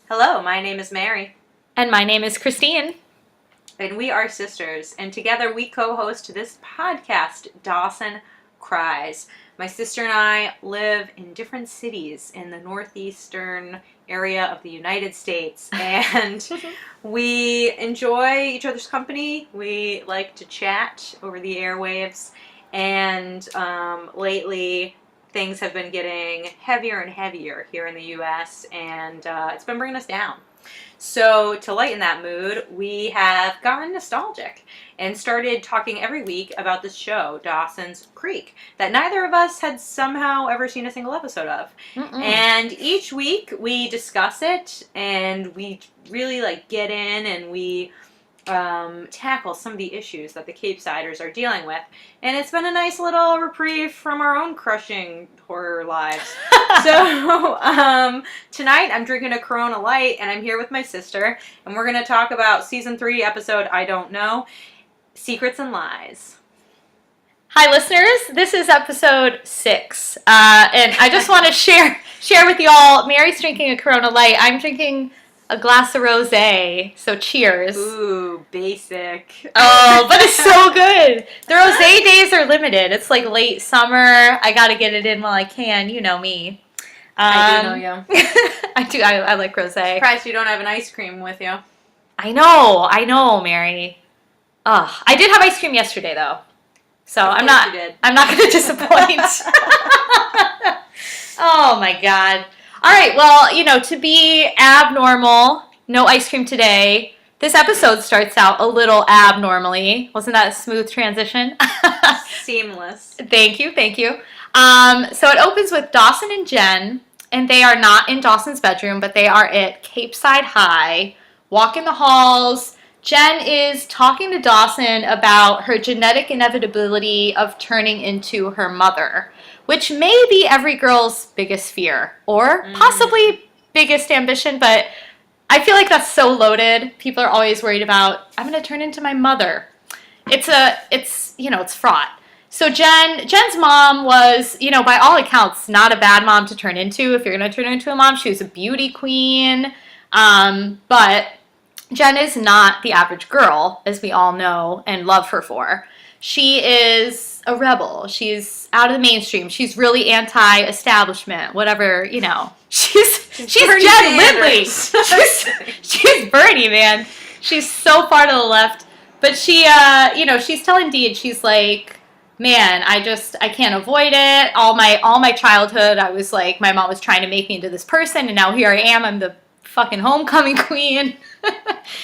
Hello, my name is Mary. And my name is Christine. And we are sisters. And together we co-host this podcast, Dawson, Cries. My sister and I live in different cities in the northeastern area of the United States. And we enjoy each other's company. We like to chat over the airwaves. And lately, things have been getting heavier and heavier here in the U.S. and it's been bringing us down. So to lighten that mood, we have gotten nostalgic and started talking every week about this show, Dawson's Creek, that neither of us had somehow ever seen a single episode of. And each week we discuss it and we really get in and we tackle some of the issues that the Capesiders are dealing with. And it's been a nice little reprieve from our own crushing horror lives. So tonight I'm drinking a Corona Light and I'm here with my sister and we're going to talk about season 3 episode I Don't Know, Secrets and Lies. Hi listeners, this is episode 6 and I just want to share with y'all, Mary's drinking a Corona Light, I'm drinking a glass of rosé, so cheers. Ooh, basic. Oh, but it's so good. The rosé days are limited. It's like late summer. I gotta get it in while I can. You know me. I do know you. I do. I like rosé. Surprised you don't have an ice cream with you. I know, Mary. Ugh, I did have ice cream yesterday though, so I'm not gonna disappoint. Oh my God. All right, well, to be abnormal, no ice cream today. This episode starts out a little abnormally. Wasn't that a smooth transition? Seamless. Thank you. So it opens with Dawson and Jen, and they are not in Dawson's bedroom, but they are at Capeside High, walking the halls. Jen is talking to Dawson about her genetic inevitability of turning into her mother, which may be every girl's biggest fear, or possibly biggest ambition, but I feel like that's so loaded. People are always worried about, I'm going to turn into my mother. It's fraught. So Jen's mom was, by all accounts, not a bad mom to turn into. If you're going to turn into a mom, she was a beauty queen. But Jen is not the average girl, as we all know and love her for. She is a rebel. She's out of the mainstream. She's really anti-establishment, whatever, She's Jen Lindley. She's Bernie, man. She's so far to the left. But she, she's telling Dee, and she's like, man, I can't avoid it. All my childhood, I was like, my mom was trying to make me into this person, and now here I am. I'm the fucking homecoming queen.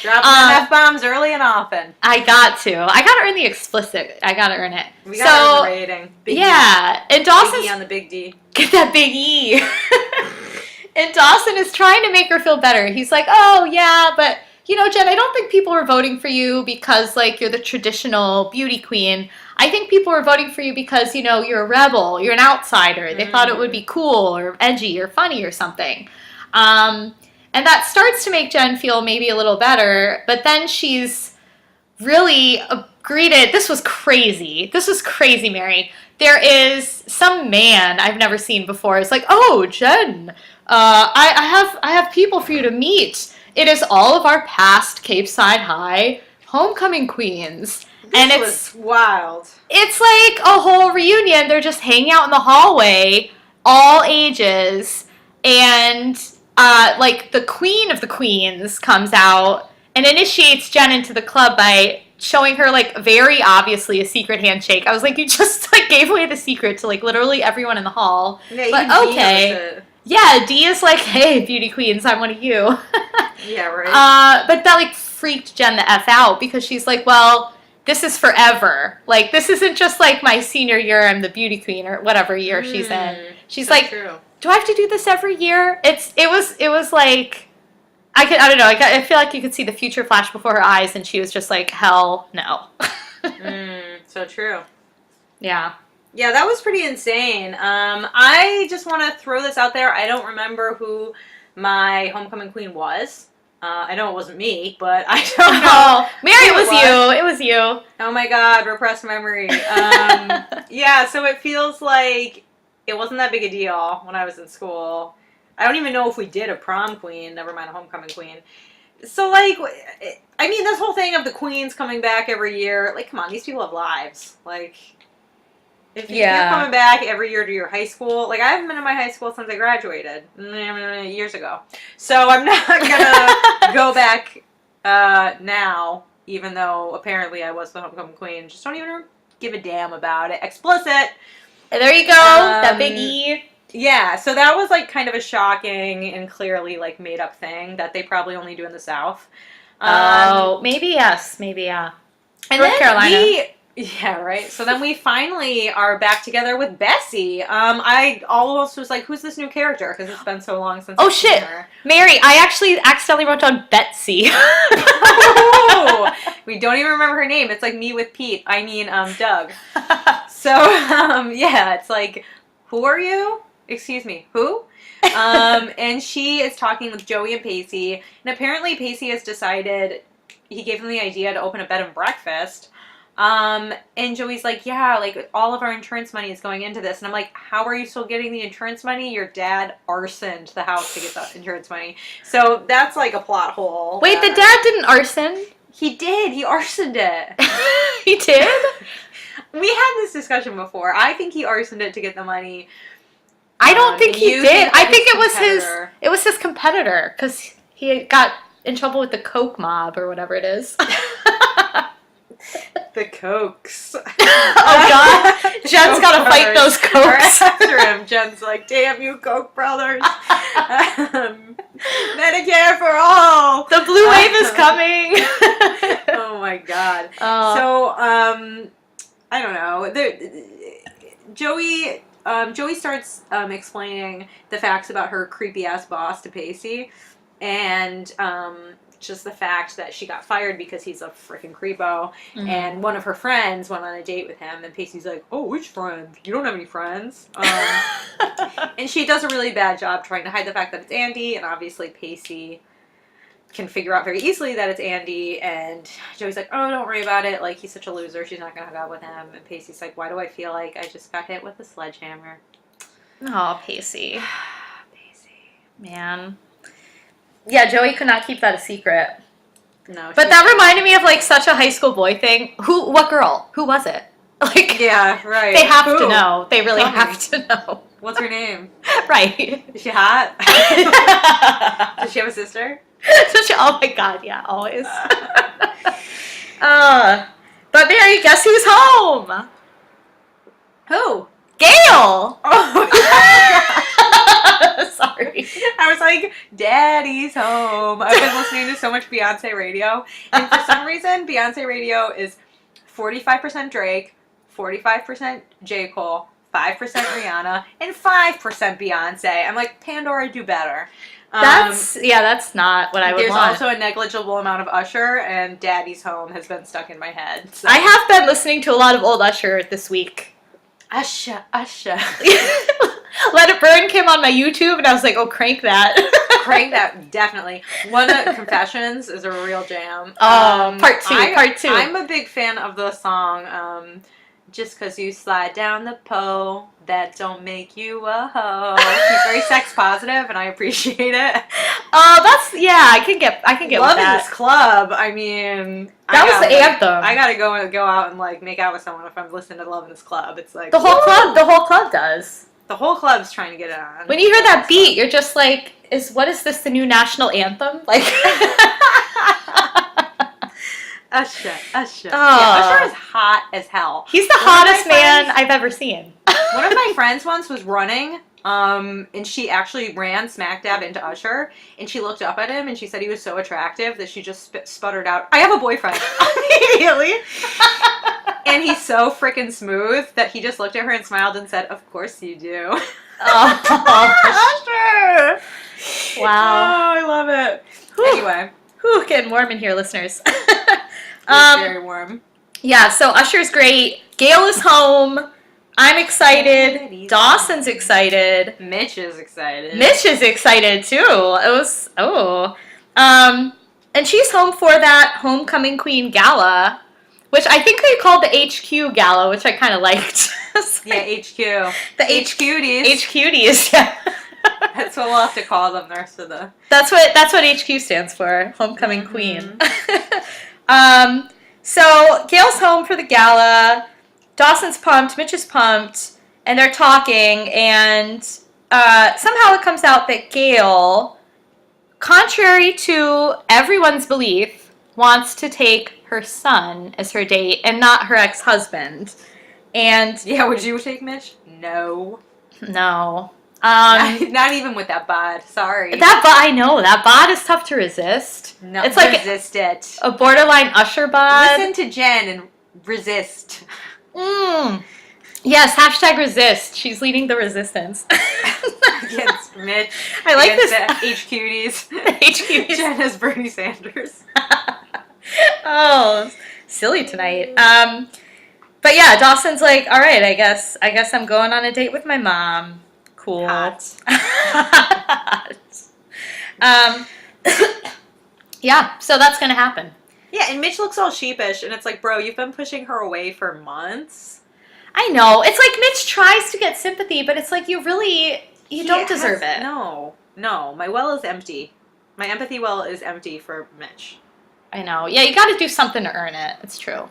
Dropping F-bombs early and often. I gotta earn the explicit. I gotta earn it. We gotta earn the rating. Big yeah. D. And Dawson's... Big E on the big D. Get that big E. And Dawson is trying to make her feel better. He's like, oh, yeah, but, Jen, I don't think people were voting for you because, you're the traditional beauty queen. I think people were voting for you because, you're a rebel. You're an outsider. They thought it would be cool or edgy or funny or something. And that starts to make Jen feel maybe a little better, but then she's really greeted. This was crazy, Mary. There is some man I've never seen before. It's like, oh, Jen, I have people for you to meet. It is all of our past Capeside High homecoming queens. This was wild. It's like a whole reunion. They're just hanging out in the hallway, all ages, and... the queen of the queens comes out and initiates Jen into the club by showing her, very obviously a secret handshake. I was like, you just, gave away the secret to, literally everyone in the hall. Yeah, but okay. Yeah, Dee is like, hey, beauty queens, I'm one of you. Yeah, right. But that, freaked Jen the F out because she's like, well, this is forever. this isn't just, my senior year, I'm the beauty queen, or whatever year she's in. She's so like... True. Do I have to do this every year? It was like, I don't know, I feel like you could see the future flash before her eyes, and she was just like, hell no. So true. Yeah. Yeah, that was pretty insane. I just want to throw this out there. I don't remember who my homecoming queen was. I know it wasn't me, but I don't know. Mary, it was you. Oh my God, repressed memory. Yeah, so it feels like it wasn't that big a deal when I was in school. I don't even know if we did a prom queen, never mind a homecoming queen. So, like, I mean, this whole thing of the queens coming back every year, like, come on, these people have lives. Like, if you're coming back every year to your high school, like, I haven't been in my high school since I graduated years ago. So I'm not gonna go back now, even though apparently I was the homecoming queen. Just don't even give a damn about it. Explicit. There you go. That big E. Yeah, so that was, like, kind of a shocking and clearly, like, made-up thing that they probably only do in the South. Maybe yes, maybe yeah. And North Carolina. Yeah, right. So then we finally are back together with Bessie. I almost was like, who's this new character? Because it's been so long since I've seen her. Mary, I actually accidentally wrote down Betsy. Oh, we don't even remember her name. It's like me with Pete. I mean, Doug. So, yeah, it's like, who are you? Excuse me, who? And she is talking with Joey and Pacey. And apparently Pacey has decided, he gave them the idea to open a bed and breakfast. And Joey's like, yeah, like, all of our insurance money is going into this. And I'm like, how are you still getting the insurance money? Your dad arsoned the house to get the insurance money. So that's, like, a plot hole. Wait, the dad didn't arson? He did. He arsoned it. He did? We had this discussion before. I think he arsoned it to get the money. I don't think he did. I think it was his competitor, because he got in trouble with the Coke mob or whatever it is. The Cokes. Oh, God. Jen's got to fight those Cokes. After him. Jen's like, damn you, Coke brothers. Medicare for all. The blue wave is coming. Oh, my God. So, I don't know. Joey starts explaining the facts about her creepy-ass boss to Pacey. And just the fact that she got fired because he's a freaking creepo. Mm-hmm. And one of her friends went on a date with him. And Pacey's like, oh, which friend? You don't have any friends. And she does a really bad job trying to hide the fact that it's Andie. And obviously Pacey can figure out very easily that it's Andie. And Joey's like, oh, don't worry about it. Like, he's such a loser. She's not going to hook up with him. And Pacey's like, why do I feel like I just got hit with a sledgehammer? Oh, Pacey. Pacey. Man. Yeah, Joey could not keep that a secret. No. But that reminded me of, like, such a high school boy thing. What girl? Who was it? Like, yeah, right. They have to know. They really have to know. What's her name? Right. Is she hot? Does she have a sister? Oh my God, yeah, always. But Mary, guess who's home? Who? Gail! Oh, sorry. I was like, Daddy's home. I've been listening to so much Beyonce radio. And for some reason, Beyonce radio is 45% Drake, 45% J. Cole, 5% Rihanna, and 5% Beyonce. I'm like, Pandora, do better. That's not what I would want. There's also a negligible amount of Usher, and Daddy's Home has been stuck in my head. So. I have been listening to a lot of old Usher this week. Usher. Let It Burn came on my YouTube, and I was like, oh, crank that. Crank that, definitely. One of Confessions is a real jam. Part two. I'm a big fan of the song, Just 'Cause You Slide Down the Pole, that don't make you a hoe. He's very sex positive, and I appreciate it. I can get Love with that. in This Club. I mean, that was the anthem. I gotta go out and like make out with someone if I'm listening to Love in This Club. It's like the whole club does. The whole club's trying to get it on. When you hear that beat, you're just like, what is this, the new national anthem? Like Usher. Yeah, Usher is hot as hell. He's the hottest man I've ever seen. One of my friends once was running, and she actually ran smack dab into Usher, and she looked up at him, and she said he was so attractive that she just sputtered out, I have a boyfriend, immediately. And he's so freaking smooth that he just looked at her and smiled and said, of course you do. Usher! Wow. Oh, I love it. Whew. Anyway. Getting warm in here, listeners. It's very warm. Yeah, so Usher's great. Gail is home. I'm excited. Dawson's excited. Mitch is excited. Mitch is excited too. And she's home for that Homecoming Queen Gala, which I think they called the HQ Gala, which I kind of liked. Yeah, HQ. The HQties. HQties, yeah. That's what we'll have to call them the rest of the... That's what HQ stands for, Homecoming Queen. So Gail's home for the gala. Dawson's pumped, Mitch is pumped, and they're talking, and somehow it comes out that Gail, contrary to everyone's belief, wants to take her son as her date and not her ex-husband. And yeah, would you take Mitch? No. No. Not even with that bod. Sorry. I know that bod is tough to resist. No, it's like resist it. A borderline Usher bod. Listen to Jen and resist. Yes, hashtag resist. She's leading the resistance. Against Mitch. I like this. HQties. HQties. Jen is Bernie Sanders. Oh, silly tonight. But yeah, Dawson's like, all right, I guess I'm going on a date with my mom. Cool. Hot. Yeah, so that's gonna happen. Yeah, and Mitch looks all sheepish, and it's like, bro, you've been pushing her away for months. I know. It's like Mitch tries to get sympathy, but it's like you don't deserve it. No. My well is empty. My empathy well is empty for Mitch. I know. Yeah, you got to do something to earn it. It's true.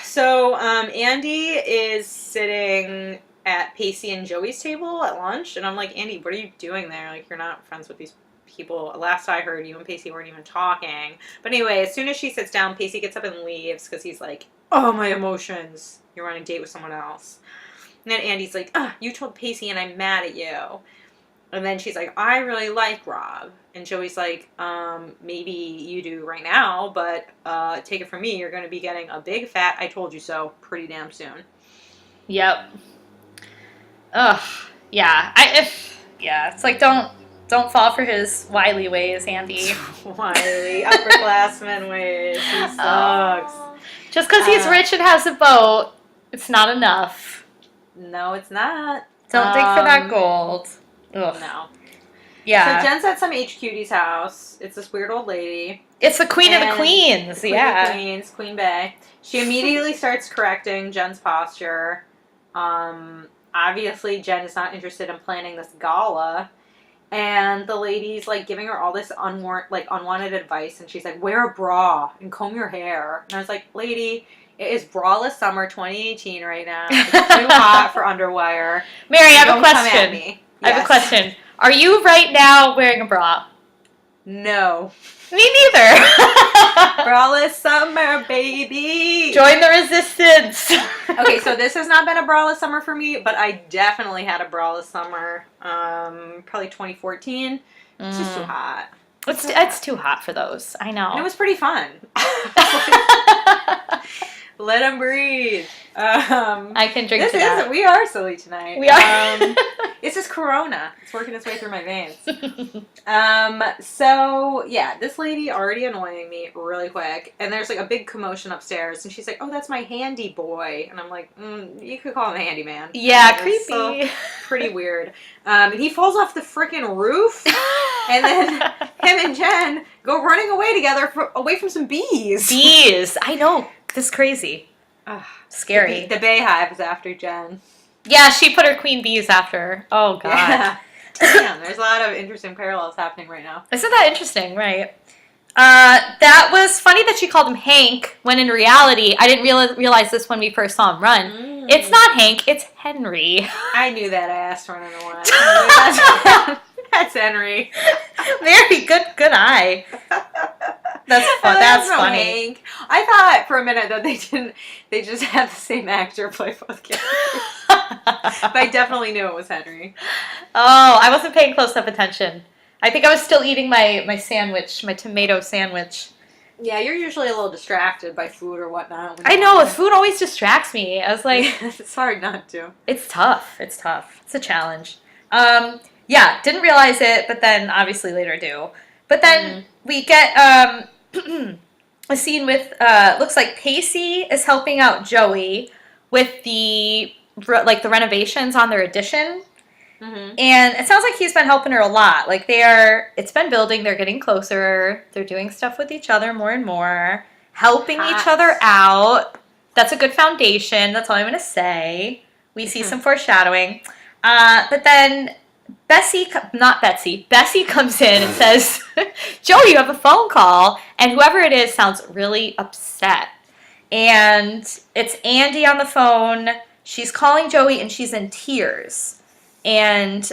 So Andie is sitting at Pacey and Joey's table at lunch, and I'm like, Andie, what are you doing there? Like, you're not friends with these people. Last I heard, you and Pacey weren't even talking. But anyway, as soon as she sits down, Pacey gets up and leaves because he's like, oh, my emotions. You're on a date with someone else. And then Andie's like, you told Pacey and I'm mad at you. And then she's like, I really like Rob. And Joey's like, maybe you do right now, but take it from me, you're going to be getting a big fat I told you so pretty damn soon. Yep. Ugh. Yeah. It's like don't fall for his wily ways, Andie. Wily upperclassman ways. He sucks. Just because he's rich and has a boat, it's not enough. No, it's not. Don't dig for that gold. Ugh. No. Yeah. So Jen's at some HQtie's house. It's this weird old lady. It's the queen of the queens. Queen of the queens, Queen Bey. She immediately starts correcting Jen's posture. Obviously, Jen is not interested in planning this gala. And the lady's like giving her all this unwanted advice. And she's like, wear a bra and comb your hair. And I was like, lady, it is braless summer 2018 right now. It's too hot for underwire. Mary, I have a Don't come at question. me. I have a question. Are you right now wearing a bra? No. Me neither. Braless summer, baby. Join the resistance. Okay, so this has not been a braless summer for me, but I definitely had a braless summer. Probably 2014. It's just too hot. It's too hot for those. I know. And it was pretty fun. Let them breathe. I can drink to that. We are silly tonight. We are. It's just Corona. It's working its way through my veins. So, yeah, this lady already annoying me really quick. And there's like a big commotion upstairs. And she's like, oh, that's my handy boy. And I'm like, you could call him a handyman. Yeah, creepy. So pretty weird. And he falls off the freaking roof. And then him and Jen go running away together away from some bees. Bees. I know. This is crazy. Scary. The Bayhive is after Jen. Yeah, she put her queen bees after. Oh, God. Yeah. Damn, there's a lot of interesting parallels happening right now. Isn't that interesting? Right. That was funny that she called him Hank, when in reality, I didn't realize this when we first saw him run. It's not Hank, it's Henry. I knew that ass running away. That's Henry. Very good eye. That's fun. That's funny. Hank. I thought for a minute that they just had the same actor play both characters. But I definitely knew it was Henry. Oh, I wasn't paying close enough attention. I think I was still eating my sandwich, my tomato sandwich. Yeah, you're usually a little distracted by food or whatnot. I know, food always distracts me. I was like... It's hard not to. It's tough. It's a challenge. Yeah, didn't realize it, but then obviously later do. But then we get a scene with, looks like Pacey is helping out Joey with the renovations on their addition. Mm-hmm. And it sounds like he's been helping her a lot. Like it's been building, they're getting closer, they're doing stuff with each other more and more, helping each other out. That's a good foundation, that's all I'm going to say. We see some foreshadowing. But then Bessie comes in and says, Joey, you have a phone call. And whoever it is sounds really upset. And it's Andie on the phone. She's calling Joey and she's in tears. And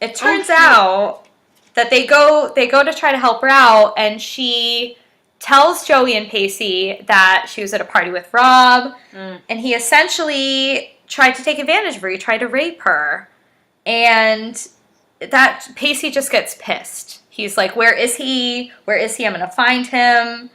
it turns out that they go to try to help her out, and she tells Joey and Pacey that she was at a party with Rob, and he essentially tried to take advantage of her. He tried to rape her. And that Pacey just gets pissed. He's like, where is he? Where is he? I'm going to find him.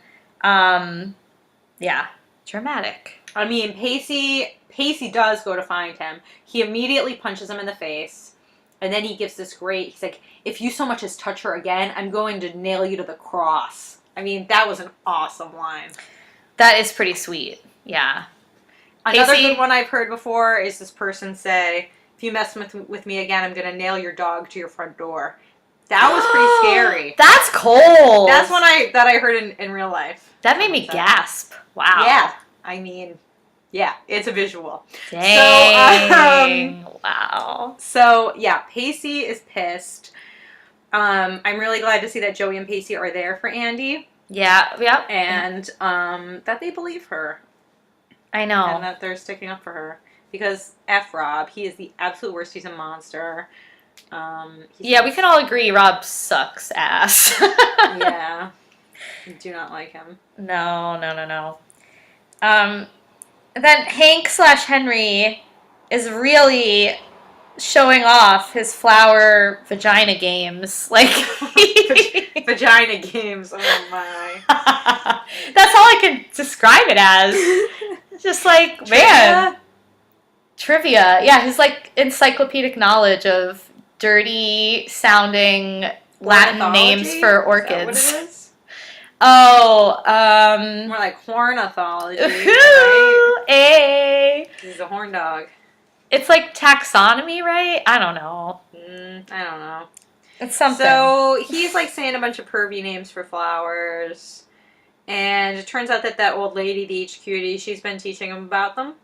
Yeah, dramatic. I mean, Pacey does go to find him. He immediately punches him in the face. And then he gives this he's like, if you so much as touch her again, I'm going to nail you to the cross. I mean, that was an awesome line. That is pretty sweet. Yeah. Another good one I've heard before is this person say, if you mess with me again, I'm going to nail your dog to your front door. That was pretty scary. That's cold. That's one that I heard in real life. That made me gasp. Wow. Yeah. I mean, yeah, it's a visual. Dang. Wow. So, yeah, Pacey is pissed. I'm really glad to see that Joey and Pacey are there for Andie. Yeah, yep. And that they believe her. I know. And that they're sticking up for her. Because F. Rob, he is the absolute worst. He's a monster. Yeah, we can all agree Rob sucks ass. Yeah. I do not like him. No. Then Hank/Henry is really showing off his flower vagina games. Like vagina games. Oh my. That's all I can describe it as. Just like, man. Trivia. Yeah, his like encyclopedic knowledge of dirty sounding Latin names for orchids. Is that what it is? Oh, more like hornithology. Right? Hey. He's a horn dog. It's like taxonomy, right? I don't know. I don't know. It's something. So he's like saying a bunch of pervy names for flowers. And it turns out that old lady, the HQtie, she's been teaching him about them.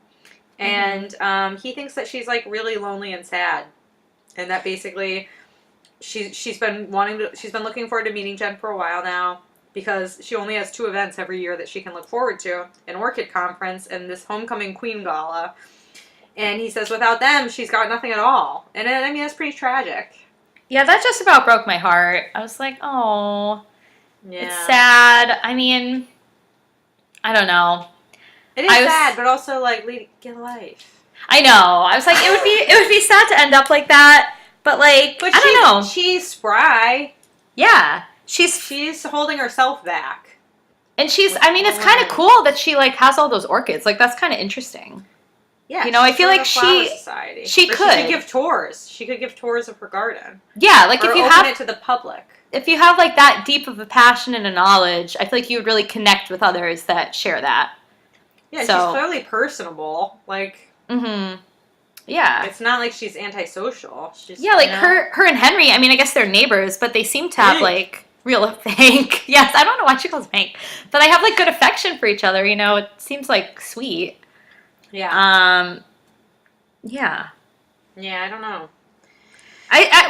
And he thinks that she's like really lonely and sad. And that basically she's been looking forward to meeting Jen for a while now. Because she only has 2 events every year that she can look forward to. An Orchid Conference and this Homecoming Queen Gala. And he says without them, she's got nothing at all. And I mean, that's pretty tragic. Yeah, that just about broke my heart. I was like, oh, yeah. It's sad. I mean, I don't know. It is sad, but also like, get a life. I know. I was like, it would be sad to end up like that. But like, I don't know. She's spry. Yeah. She's holding herself back. And it's kind of cool that she like has all those orchids. Like that's kind of interesting. Yeah. You know, I feel like she could give tours. She could give tours of her garden. Yeah, like if you open it to the public. If you have like that deep of a passion and a knowledge, I feel like you would really connect with others that share that. Yeah, she's clearly personable. Like yeah. It's not like she's antisocial. She's her and Henry, I mean, I guess they're neighbors, but they seem to have like real Hank. Yes, I don't know why she calls him Hank. But they have like good affection for each other, you know. It seems like sweet. Yeah. Yeah. Yeah, I don't know.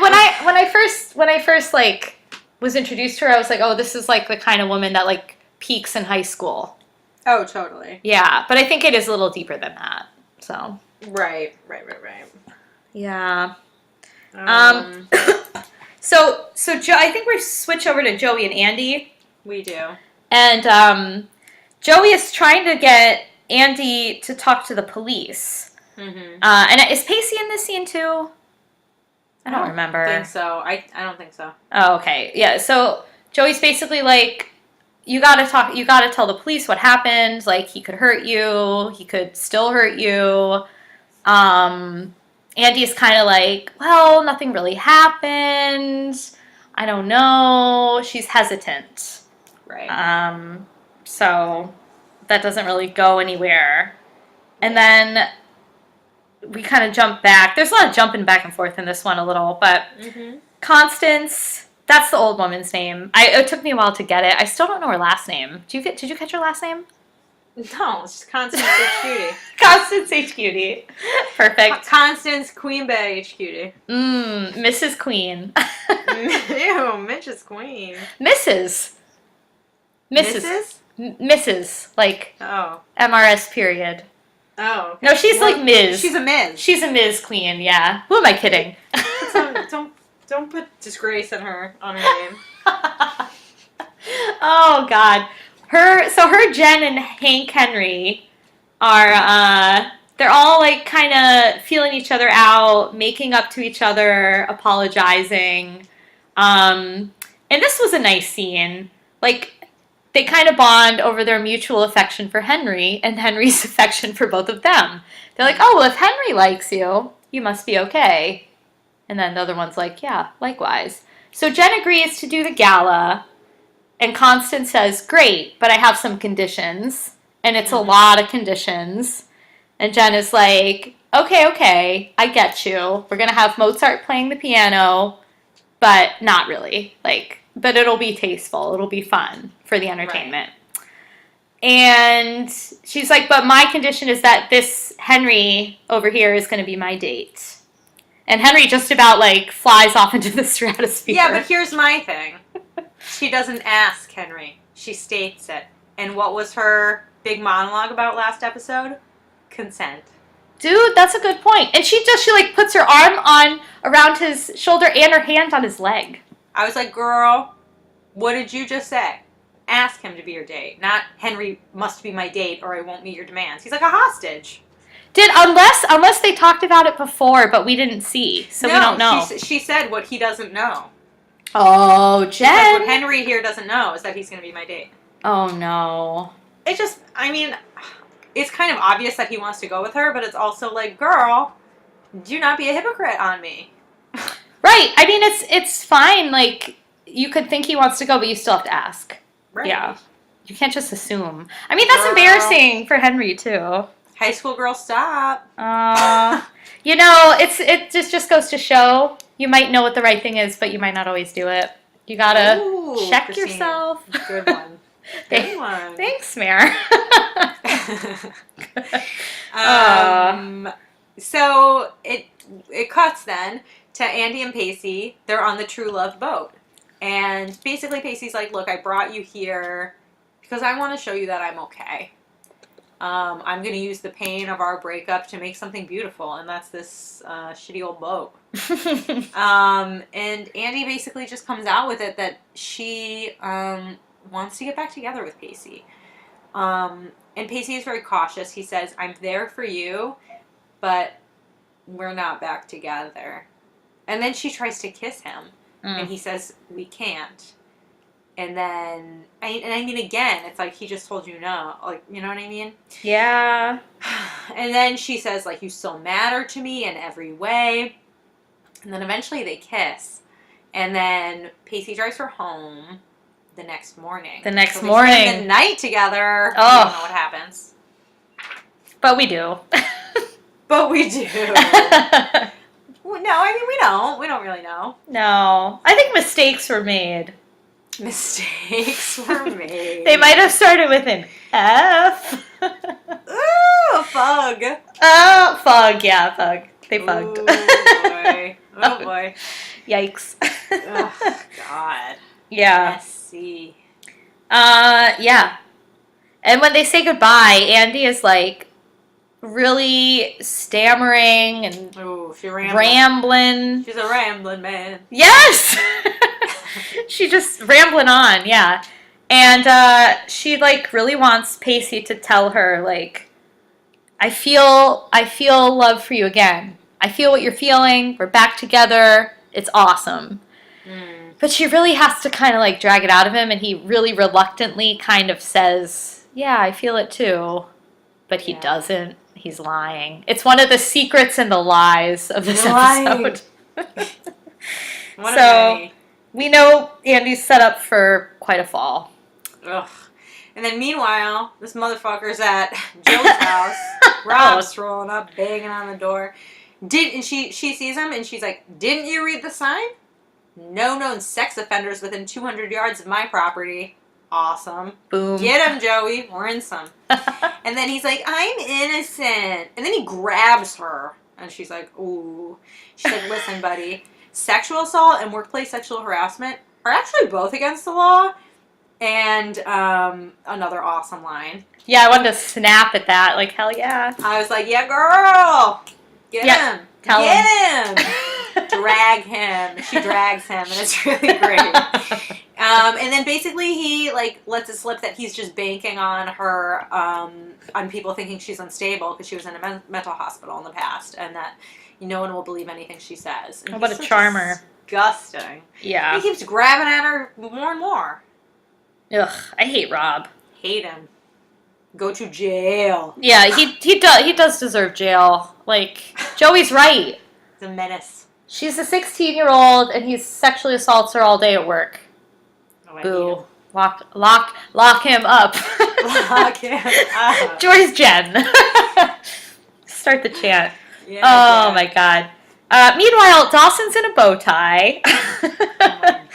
When I first like was introduced to her, I was like, oh, this is like the kind of woman that like peaks in high school. Oh, totally. Yeah, but I think it is a little deeper than that. So. Right. Yeah. So I think we switch over to Joey and Andie. We do. And Joey is trying to get Andie to talk to the police. And is Pacey in this scene too? I don't remember. I think so. I don't think so. Oh, okay. Yeah, so Joey's basically like, you gotta tell the police what happened. Like, he could hurt you. He could still hurt you. Andie's kind of like, well, nothing really happened. I don't know. She's hesitant. Right. So that doesn't really go anywhere. And then we kind of jump back. There's a lot of jumping back and forth in this one a little, but Constance, that's the old woman's name. It took me a while to get it. I still don't know her last name. Did you catch her last name? No, it's just Constance HQtie. Constance HQtie. Perfect. Constance Queen Bee HQtie. Mrs. Queen. Ew, Mitch is queen. Mrs. Mrs. Like Oh. MRS period. Oh. Okay. No, she's like Ms. She's a Ms. She's a Ms. Queen, yeah. Who am I kidding? Don't put disgrace on her name. Oh God. Her Jen and Hank Henry are they're all like kind of feeling each other out, making up to each other, apologizing. And this was a nice scene. Like they kind of bond over their mutual affection for Henry and Henry's affection for both of them. They're like, "Oh, well, if Henry likes you, you must be okay." And then the other one's like, "Yeah, likewise." So Jen agrees to do the gala. And Constance says, "Great, but I have some conditions." And it's a lot of conditions. And Jen is like, okay, I get you. We're going to have Mozart playing the piano, but not really. But it'll be tasteful. It'll be fun for the entertainment. Right. And she's like, but my condition is that this Henry over here is going to be my date. And Henry just about, flies off into the stratosphere. Yeah, but here's my thing. She doesn't ask Henry. She states it. And what was her big monologue about last episode? Consent. Dude, that's a good point. And she puts her arm around his shoulder and her hand on his leg. I was like, girl, what did you just say? Ask him to be your date. Not Henry must be my date or I won't meet your demands. He's like a hostage. Unless they talked about it before, but we didn't see, so we don't know. She said what he doesn't know. Oh, Jen. What Henry here doesn't know is that he's going to be my date. Oh, no. It's kind of obvious that he wants to go with her, but it's also like, girl, do not be a hypocrite on me. Right. I mean, it's fine. You could think he wants to go, but you still have to ask. Right. Yeah. You can't just assume. I mean, that's embarrassing for Henry, too. High school girl, stop. It just goes to show you might know what the right thing is, but you might not always do it. You gotta check Christine. Yourself. Good one. Good one. Thanks, Mare. So it cuts then to Andie and Pacey. They're on the True Love boat. And basically Pacey's like, look, I brought you here because I want to show you that I'm okay. I'm going to use the pain of our breakup to make something beautiful, and that's this shitty old boat. And Andie basically just comes out with it that she wants to get back together with Pacey. And Pacey is very cautious. He says, I'm there for you, but we're not back together. And then she tries to kiss him, and he says, we can't. And then, again, it's like he just told you no. You know what I mean? Yeah. And then she says, you still matter to me in every way. And then eventually they kiss. And then Pacey drives her home the next morning. The next morning. They spend the night together. Oh. I don't know what happens. But we do. But we do. No, we don't. We don't really know. No. I think mistakes were made. Mistakes were made. They might have started with an F. Ooh, fug. Oh, fug. Yeah, fug. They fugged. Oh, boy. Oh, boy. Yikes. Oh, God. Yeah. Messy. Yeah. And when they say goodbye, Andie is really stammering and rambling. She's a rambling man. Yes! She's just rambling on, yeah. And she really wants Pacey to tell her I feel love for you again. I feel what you're feeling. We're back together. It's awesome. But she really has to kind of drag it out of him, and he really reluctantly kind of says, yeah, I feel it too. But he doesn't. He's lying. It's one of the secrets and the lies of this episode. So we know Andie's set up for quite a fall. Ugh. And then meanwhile, this motherfucker's at Jill's house. Rob's rolling up, banging on the door. And she sees him and she's like, didn't you read the sign? No known sex offenders within 200 yards of my property. Awesome. Boom. Get him, Joey. We're in some. And then he's like, I'm innocent. And then he grabs her. And she's like, ooh. She's like, listen, buddy. Sexual assault and workplace sexual harassment are actually both against the law. And another awesome line. Yeah, I wanted to snap at that. Like, hell yeah. I was like, yeah, girl. Get him. Get him. Drag him. She drags him, and it's really great. And then basically he like lets it slip that he's just banking on her, on people thinking she's unstable because she was in a mental hospital in the past, and that no one will believe anything she says. And what a charmer. Disgusting. Yeah. He keeps grabbing at her more and more. Ugh, I hate Rob. Hate him. Go to jail. Yeah, he does deserve jail. Like, Joey's right. He's a menace. She's a 16-year-old, and he sexually assaults her all day at work. Oh, Boo. Lock him up. Lock him up. Joy's Jen. Start the chant. Yeah, oh, my God. Meanwhile, Dawson's in a bow tie.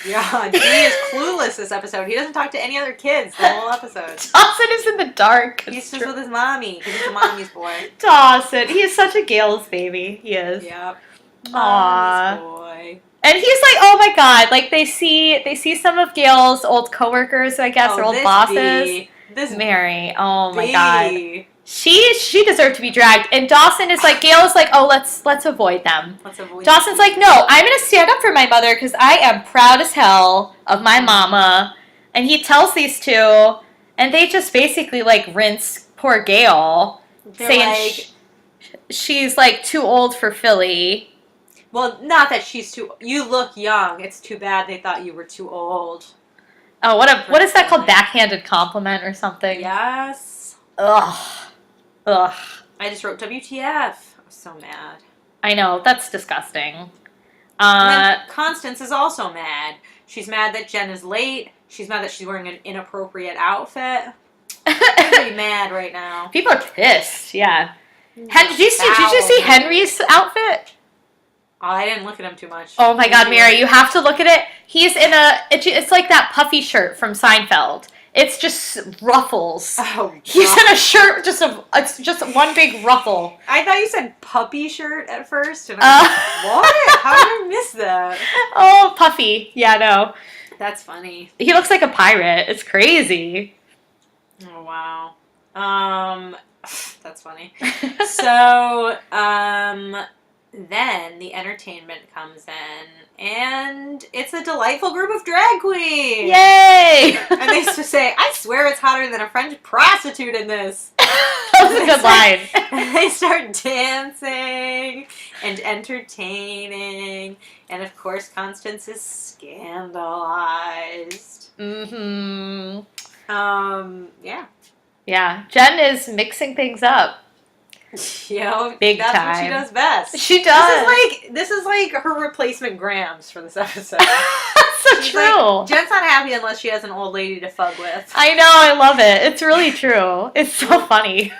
Oh my God, he is clueless this episode. He doesn't talk to any other kids the whole episode. Dawson is in the dark. He's just with his mommy because he's a mommy's boy. Dawson, he is such a Gale's baby. He is. Yep. Aww. Mommy's boy. And he's like, oh my God, like they see some of Gale's old coworkers, I guess, or old bosses. This Mary, oh my bee. God. She deserved to be dragged. And Dawson is like, Gale is like, oh, let's avoid them. Dawson's like, no, I'm going to stand up for my mother because I am proud as hell of my mama. And he tells these two, and they just basically like rinse poor Gale, saying she's like too old for Philly. Well, not that she's too. You look young. It's too bad they thought you were too old. Oh, what is that called? Backhanded compliment or something? Yes. Ugh. I just wrote WTF. I was so mad. I know, that's disgusting. And then Constance is also mad. She's mad that Jen is late. She's mad that she's wearing an inappropriate outfit. I'm pretty mad right now. People are pissed. Yeah. Did you see Henry's outfit? Oh, I didn't look at him too much. Oh my God, Mary, you have to look at it. He's in it's like that puffy shirt from Seinfeld. It's just ruffles. Oh, God. He's in a shirt, it's just one big ruffle. I thought you said puppy shirt at first, and I was like, what? How did I miss that? Oh, puffy. Yeah, no. That's funny. He looks like a pirate. It's crazy. Oh, wow. That's funny. So, then the entertainment comes in, and it's a delightful group of drag queens. Yay! And they say, I swear it's hotter than a French prostitute in this. That was a good line. And they start dancing and entertaining. And of course, Constance is scandalized. Mm-hmm. Yeah. Yeah. Jen is mixing things up. You know, Big that's time. what she does best. She does. This is like her replacement Grams for this episode. That's so She's true. Like, Jen's not happy unless she has an old lady to fug with. I know, I love it. It's really true. It's so funny.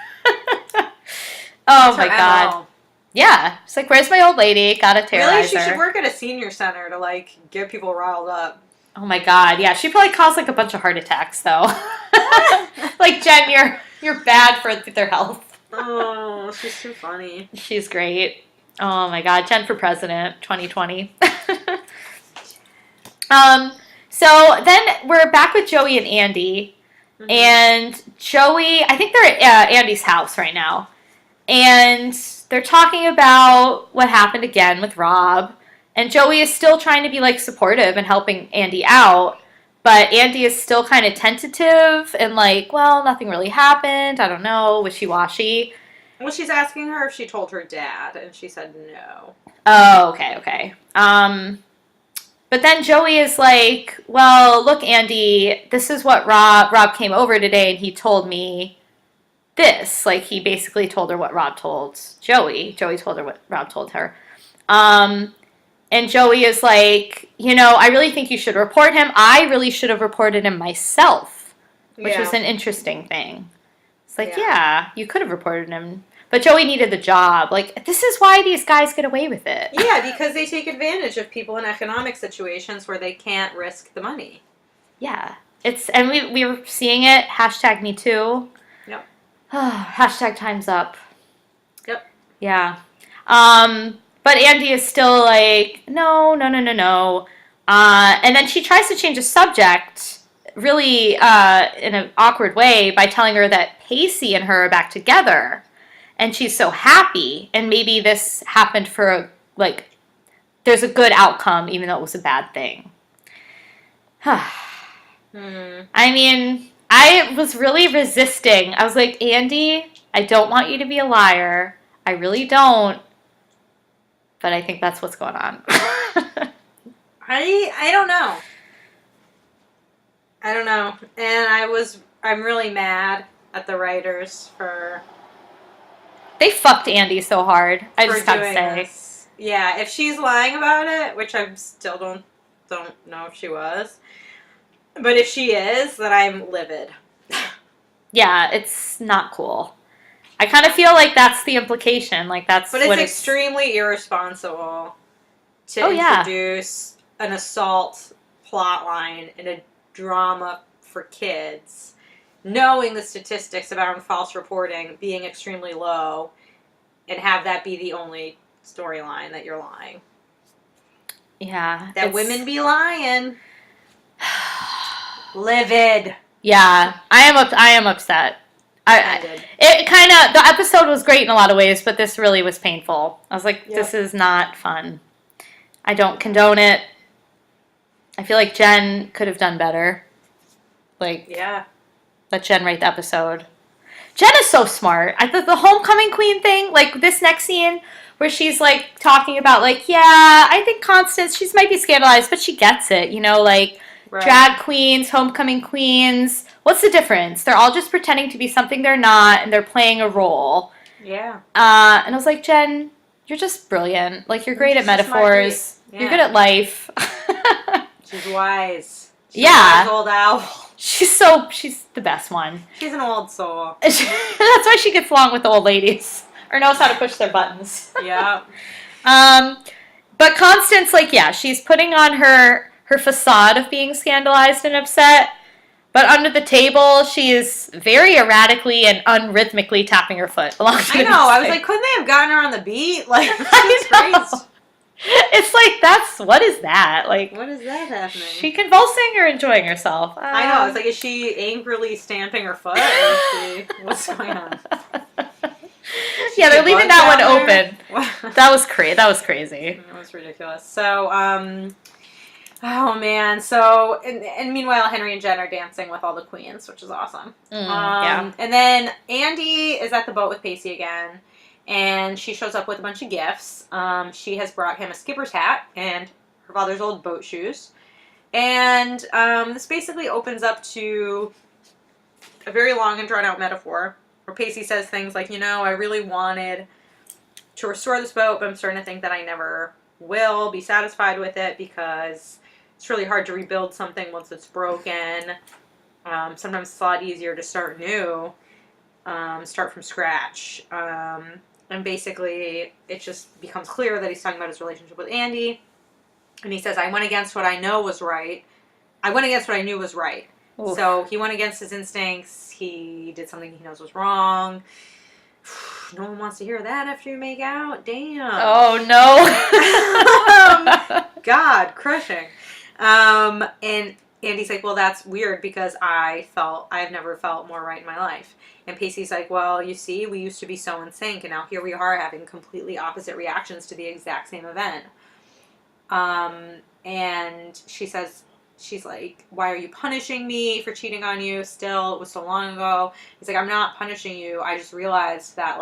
Oh my God. MO. Yeah. It's like, where's my old lady? Gotta terrorize Really, she her. should work at a senior center to like get people riled up. Oh my God. Yeah, she probably caused like a bunch of heart attacks though. Like, Jen, you're bad for their health. Oh, she's too funny. She's great. Oh my God, Jen for president, 2020. So then we're back with Joey and Andie. Mm-hmm. And Joey, I think they're at Andie's house right now. And they're talking about what happened again with Rob. And Joey is still trying to be like supportive and helping Andie out. But Andie is still kind of tentative and like, well, nothing really happened. I don't know, wishy-washy. Well, she's asking her if she told her dad, and she said no. Oh, okay. But then Joey is like, well, look, Andie, this is what Rob came over today, and he told me this. Like, he basically told her what Rob told Joey. Joey told her what Rob told her. And Joey is like, you know, I really think you should report him. I really should have reported him myself, which was an interesting thing. It's like, yeah, you could have reported him. But Joey needed the job. Like, this is why these guys get away with it. Yeah, because they take advantage of people in economic situations where they can't risk the money. Yeah. And we were seeing it, hashtag me too. Yep. Hashtag time's up. Yep. Yeah. But Andie is still like, no. And then she tries to change the subject really in an awkward way by telling her that Pacey and her are back together. And she's so happy. And maybe this happened for, there's a good outcome, even though it was a bad thing. I mean, I was really resisting. I was like, Andie, I don't want you to be a liar. I really don't. But I think that's what's going on. I don't know. I don't know. And I'm really mad at the writers for... They fucked Andie so hard. I just have to say. This. Yeah, if she's lying about it, which I still don't know if she was. But if she is, then I'm livid. Yeah, it's not cool. I kind of feel like that's the implication. Like that's. But it's extremely irresponsible to introduce an assault plot line in a drama for kids, knowing the statistics about false reporting being extremely low, and have that be the only storyline that you're lying. Yeah. That women be lying. Livid. Yeah, I am upset. The episode was great in a lot of ways, but this really was painful. I was like, This is not fun. I don't condone it. I feel like Jen could have done better. Let Jen write the episode. Jen is so smart. The homecoming queen thing, like this next scene where she's like talking about I think Constance, she might be scandalized, but she gets it, drag queens, homecoming queens. What's the difference? They're all just pretending to be something they're not, and they're playing a role. Yeah. And I was like, Jen, you're just brilliant. You're great at metaphors. Yeah. You're good at life. She's wise. She's a wise old owl. She's the best one. She's an old soul. That's why she gets along with the old ladies. Or knows how to push their buttons. Yeah. But Constance, she's putting on her facade of being scandalized and upset. But under the table, she is very erratically and unrhythmically tapping her foot along the music. I was like, couldn't they have gotten her on the beat? She's crazy. It's what is that? What is that happening? She convulsing or enjoying herself? I know. I was like, is she angrily stamping her foot? Or is she, what's going on? Yeah, they're leaving that one open. That was crazy. That was ridiculous. So, oh man. So, and meanwhile, Henry and Jen are dancing with all the queens, which is awesome. Yeah. And then Andie is at the boat with Pacey again. And she shows up with a bunch of gifts. She has brought him a skipper's hat and her father's old boat shoes. And this basically opens up to a very long and drawn-out metaphor where Pacey says things like, I really wanted to restore this boat, but I'm starting to think that I never will be satisfied with it because it's really hard to rebuild something once it's broken. Sometimes it's a lot easier to start new, start from scratch. And basically, it just becomes clear that he's talking about his relationship with Andie. And he says, I went against what I know was right. I went against what I knew was right. Oof. So he went against his instincts. He did something he knows was wrong. No one wants to hear that after you make out. Damn. Oh, no. God, crushing. And Andie's like, well, that's weird because I've never felt more right in my life. And Pacey's like, well, you see, we used to be so in sync, and now here we are having completely opposite reactions to the exact same event. And she says, she's like, why are you punishing me for cheating on you still? It was so long ago. He's like, I'm not punishing you. I just realized that,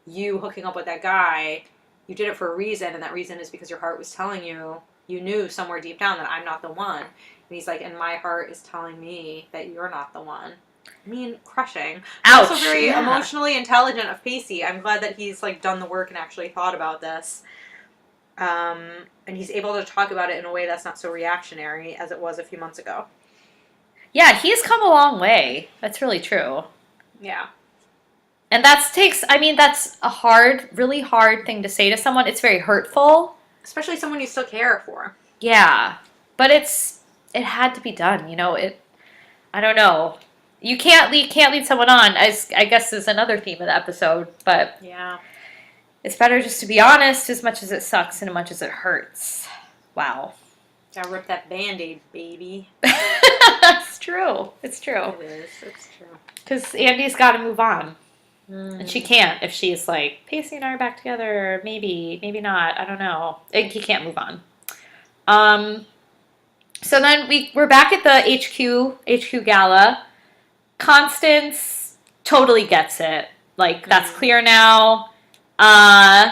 you hooking up with that guy, you did it for a reason, and that reason is because your heart was telling you, you knew somewhere deep down that I'm not the one. And he's like, and my heart is telling me that you're not the one. I mean, crushing. Ouch. Also very emotionally intelligent of Pacey. I'm glad that he's done the work and actually thought about this. And he's able to talk about it in a way that's not so reactionary as it was a few months ago. Yeah, he's come a long way. That's really true. Yeah. And that's a really hard thing to say to someone. It's very hurtful. Especially someone you still care for. Yeah. But it had to be done, I don't know. You can't lead someone on. I guess is another theme of the episode, but Yeah. it's better just to be honest, as much as it sucks and as much as it hurts. Wow. Gotta rip that Band-Aid, baby. It's true. It's true. It is. It's true. Because Andie's got to move on. Mm. And she can't if she's like, Pacey and I are back together. Maybe not. I don't know. He can't move on. So then we're back at the HQ gala. Constance totally gets it. Like, that's clear now. And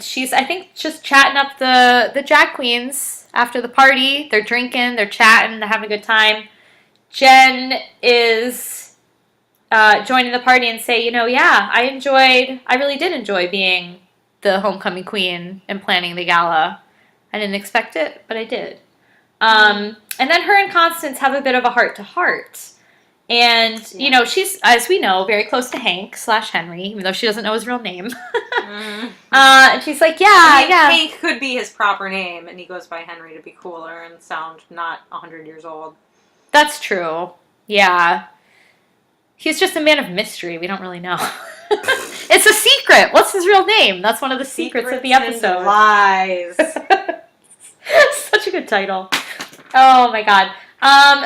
she's, I think, just chatting up the drag queens after the party. They're drinking, they're chatting, they're having a good time. Jen is joining the party and say, yeah, I really did enjoy being the homecoming queen and planning the gala. I didn't expect it, but I did. And then her and Constance have a bit of a heart-to-heart. And, she's, as we know, very close to Hank/Henry, even though she doesn't know his real name. And she's like, yeah. Hank could be his proper name, and he goes by Henry to be cooler and sound not 100 years old. That's true. Yeah. He's just a man of mystery. We don't really know. It's a secret. What's his real name? That's one of the secrets of the episode. And lies. Such a good title. Oh my god.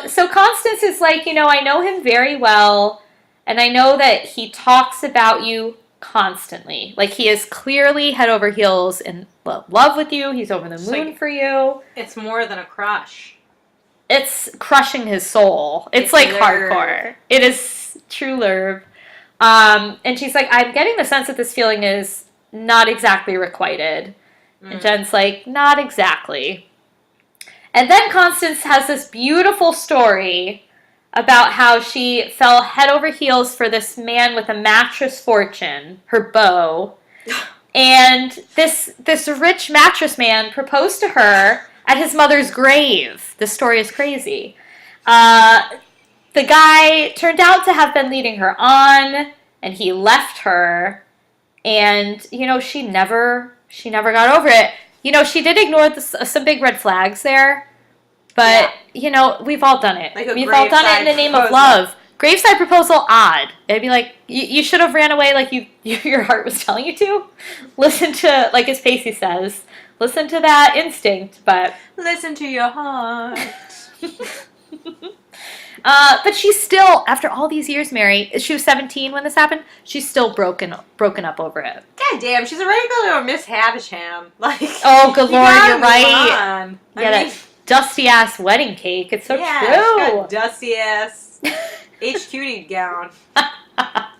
So Constance is like, I know him very well, and I know that he talks about you constantly. Like, he is clearly head over heels in love with you. He's over the moon for you. It's more than a crush. It's crushing his soul. It's like hardcore. It is true love. And she's like, I'm getting the sense that this feeling is not exactly requited. And Jen's like, not exactly. And then Constance has this beautiful story about how she fell head over heels for this man with a mattress fortune, her beau. And this rich mattress man proposed to her at his mother's grave. This story is crazy. The guy turned out to have been leading her on, and he left her. And, she never got over it. She did ignore some big red flags there. But, we've all done it. We've all done it in the name of love. Graveside proposal, odd. It'd be like, you should have ran away like your heart was telling you to. Listen to, like as Pacey says, listen to that instinct, but... Listen to your heart. But she's still, after all these years, Mary, she was 17 when this happened, she's still broken up over it. God damn, she's a regular Miss Havisham. Like, oh, good Lord, you're right. On. That dusty-ass wedding cake. It's so true. She's got dusty-ass HQtie gown.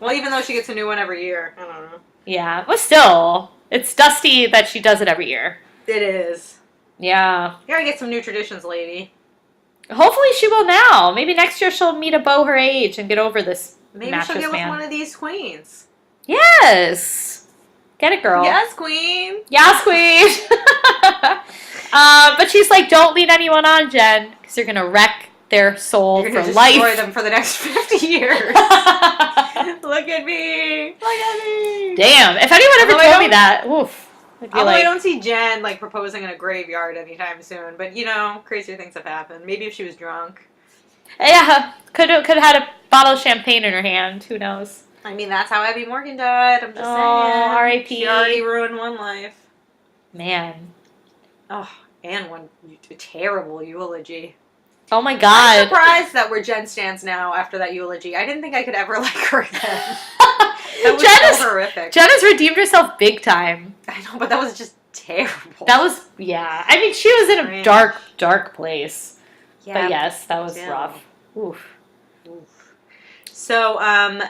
Well, even though she gets a new one every year. I don't know. Yeah, but still, it's dusty that she does it every year. It is. Yeah. You gotta get some new traditions, lady. Hopefully she will now. Maybe next year she'll meet a beau her age and get over this Maybe she'll get with one of these queens. Yes. Get it, girl. Yes, queen. Yes, queen. But she's like, don't lead anyone on, Jen, because you're going to wreck their soul for life. Destroy them for the next 50 years. Look at me. Look at me. Damn. If anyone ever told me that, oof. Although I don't see Jen, like, proposing in a graveyard anytime soon. But, crazier things have happened. Maybe if she was drunk. Yeah. Could have had a bottle of champagne in her hand. Who knows? I mean, that's how Abby Morgan died. I'm just saying. R.I.P. She already ruined one life. Man. Oh, and one terrible eulogy. Oh my god. I'm surprised that where Jen stands now after that eulogy. I didn't think I could ever like her again. That was so horrific. Jen has redeemed herself big time. I know, but that was just terrible. That was, yeah. I mean, she was in a dark, dark place. Yeah. But yes, that was rough. Oof. So,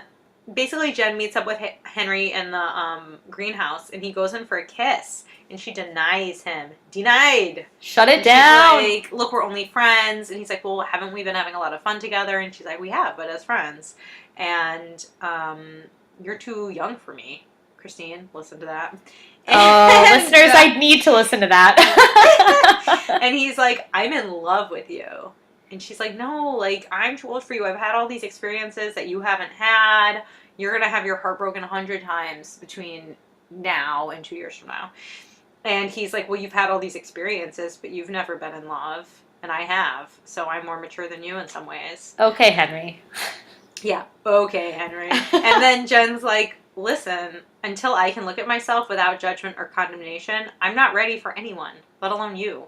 basically Jen meets up with Henry in the greenhouse, and he goes in for a kiss, and she denies him. Denied. Shut it down. She's like, look, we're only friends. And he's like, well, haven't we been having a lot of fun together? And she's like, we have, but as friends. And you're too young for me. Christine, listen to that. Oh, listeners, I need to listen to that. And he's like, I'm in love with you. And she's like, no, like, I'm too old for you. I've had all these experiences that you haven't had. You're going to have your heart broken 100 times between now and 2 years from now. And he's like, well, you've had all these experiences, but you've never been in love. and I have. So I'm more mature than you in some ways. Okay, Henry. Yeah, okay, Henry. And then Jen's like, listen, until I can look at myself without judgment or condemnation, I'm not ready for anyone, let alone you.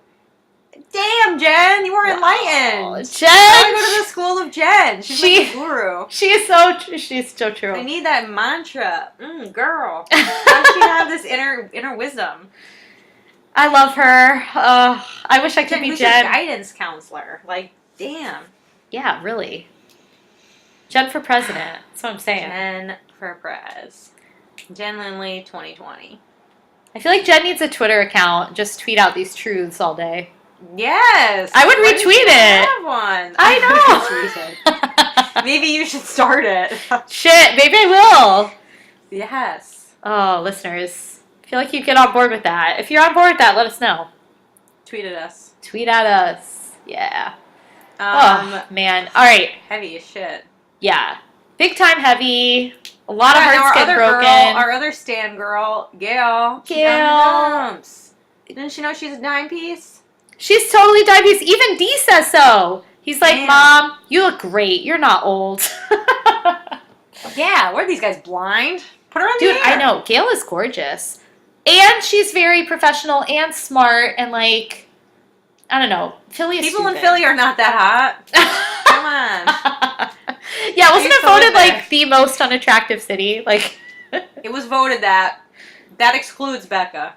Damn, Jen, you were enlightened. Jen! I go to the school of Jen. She's like a guru. She's so true. I need that mantra. Girl. How does she have this inner wisdom? I love her. I wish I could be Jen. Guidance counselor. Like, damn. Yeah, really. Jen for president. That's what I'm saying. Jen for prez. Jen Lindley 2020. I feel like Jen needs a Twitter account. Just tweet out these truths all day. Yes. I would retweet it. Have one. I know. Maybe you should start it. Shit, maybe I will. Yes. Oh, listeners. I feel like you get on board with that. If you're on board with that, let us know. Tweet at us. Tweet at us. Yeah. Oh, man. All right. Heavy as shit. Yeah. Big time heavy. A lot of hearts get broken. Our other Stan girl, Gail. Gail. Didn't she know she's a dime piece? She's totally dime piece. Even Dee says so. He's like, Mom, you look great. You're not old. Yeah, what are these guys, blind? Put her on the air. Dude, I know. Gail is gorgeous. And she's very professional and smart and like, I don't know. Philly is People in Philly are not that hot. Come on. Yeah, wasn't it voted like the most unattractive city? Like, it was voted that. That excludes Becca.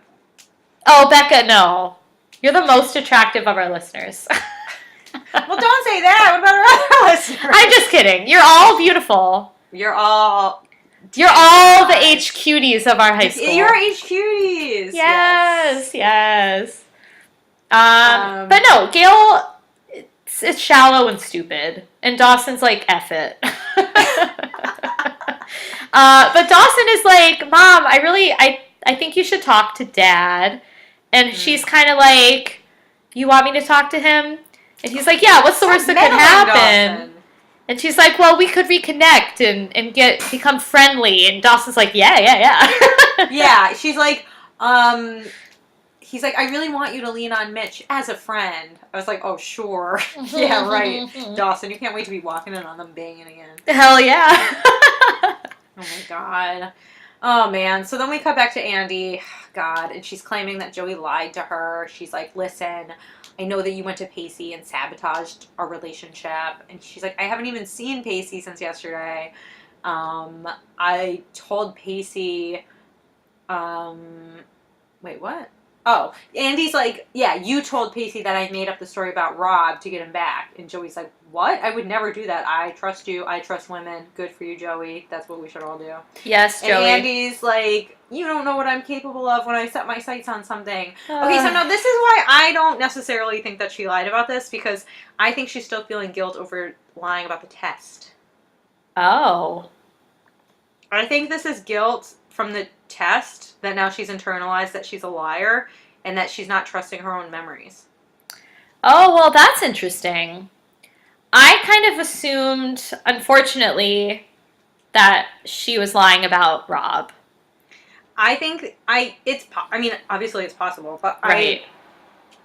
Oh, Becca, no. You're the most attractive of our listeners. Well, don't say that. What about our other listeners? I'm just kidding. You're all beautiful. You're all the HQties of our high school. You're HQties. Yes. But no, Gail, it's shallow and stupid. And Dawson's like, F it. But Dawson is like, Mom, I think you should talk to Dad. And she's kind of like, you want me to talk to him? And he's like, yeah, what's the worst that could happen? Dawson. And she's like, well, we could reconnect and become friendly. And Dawson's like, yeah. Yeah, she's like, he's like, I really want you to lean on Mitch as a friend. I was like, oh, sure. Yeah, right. Dawson, you can't wait to be walking in on them banging again. Hell yeah. Oh, my God. Oh, man. So then we cut back to Andie. God. And she's claiming that Joey lied to her. She's like, listen, I know that you went to Pacey and sabotaged our relationship. And she's like, I haven't even seen Pacey since yesterday. I told Pacey, wait, what? Oh, Andie's like, yeah, you told Pacey that I made up the story about Rob to get him back. And Joey's like, what? I would never do that. I trust you. I trust women. Good for you, Joey. That's what we should all do. Yes, Joey. And Andie's like, you don't know what I'm capable of when I set my sights on something. Okay, so now this is why I don't necessarily think that she lied about this, because I think she's still feeling guilt over lying about the test. Oh. I think this is guilt from the test that now she's internalized that she's a liar and that she's not trusting her own memories. Oh, well, that's interesting. I kind of assumed, unfortunately, that she was lying about Rob. I think obviously it's possible, but right.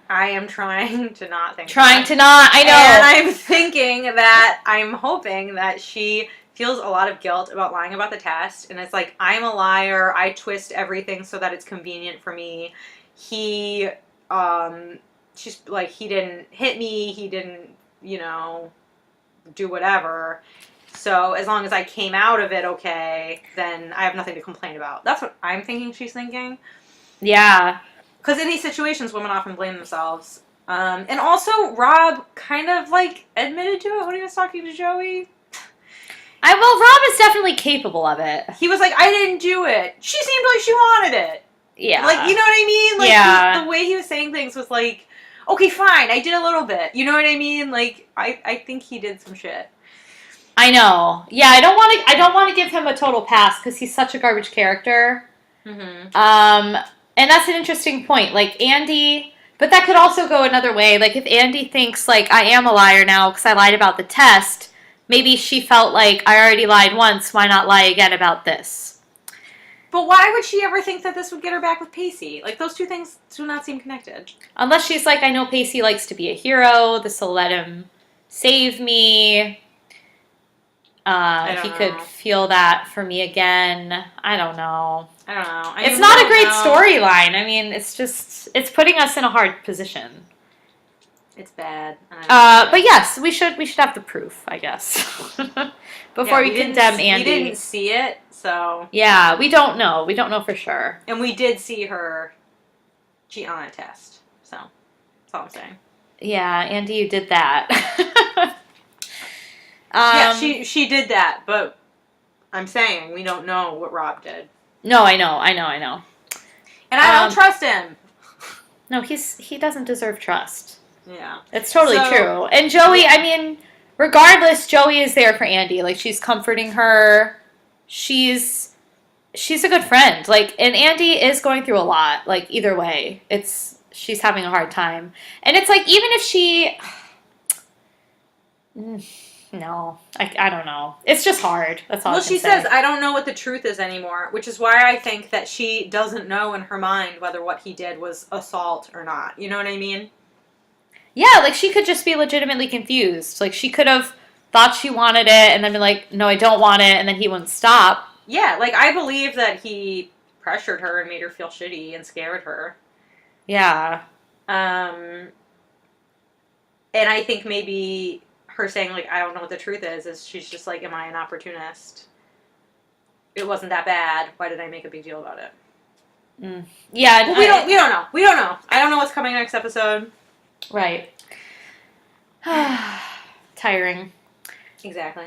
I am trying to not think. I know. And I'm thinking that I'm hoping that she feels a lot of guilt about lying about the test, and it's like, I'm a liar, I twist everything so that it's convenient for me. She's like, he didn't hit me, he didn't, do whatever. So as long as I came out of it okay, then I have nothing to complain about. That's what I'm thinking she's thinking. Yeah. Because in these situations, women often blame themselves. And also, Rob kind of, admitted to it when he was talking to Joey. Rob is definitely capable of it. He was like, I didn't do it. She seemed like she wanted it. Yeah. You know what I mean? Yeah. The way he was saying things was like, okay, fine, I did a little bit. You know what I mean? I think he did some shit. I know. Yeah, I don't want to give him a total pass because he's such a garbage character. Mm-hmm. And that's an interesting point. Andie, but that could also go another way. If Andie thinks, I am a liar now because I lied about the test, maybe she felt like I already lied once, why not lie again about this? But why would she ever think that this would get her back with Pacey? Like, those two things do not seem connected. Unless she's like, I know Pacey likes to be a hero. This will let him save me. He could feel that for me again. I don't know. It's not a great storyline. I mean, it's putting us in a hard position. It's bad. But yes, we should have the proof, I guess. Before we condemn Andie. We didn't see it, so... Yeah, we don't know. We don't know for sure. And we did see her cheat on a test, so that's all I'm saying. Yeah, Andie, you did that. Yeah, she did that, but I'm saying we don't know what Rob did. No, I know. And I don't trust him. No, he doesn't deserve trust. Yeah. It's totally true. And Joey, I mean, regardless, Joey is there for Andie. Like, she's comforting her. She's a good friend. Like, and Andie is going through a lot. Like, either way, she's having a hard time. And it's like, even if she... No, I don't know. It's just hard. That's all. Well, she says, I don't know what the truth is anymore, which is why I think that she doesn't know in her mind whether what he did was assault or not. You know what I mean? Yeah, like, she could just be legitimately confused. Like, she could have thought she wanted it and then be like, no, I don't want it, and then he wouldn't stop. Yeah, like, I believe that he pressured her and made her feel shitty and scared her. Yeah. And I think maybe her saying, like, I don't know what the truth is she's just like, am I an opportunist? It wasn't that bad. Why did I make a big deal about it? Yeah. Well, we don't know. We don't know. I don't know what's coming next episode. Right. Tiring. Exactly.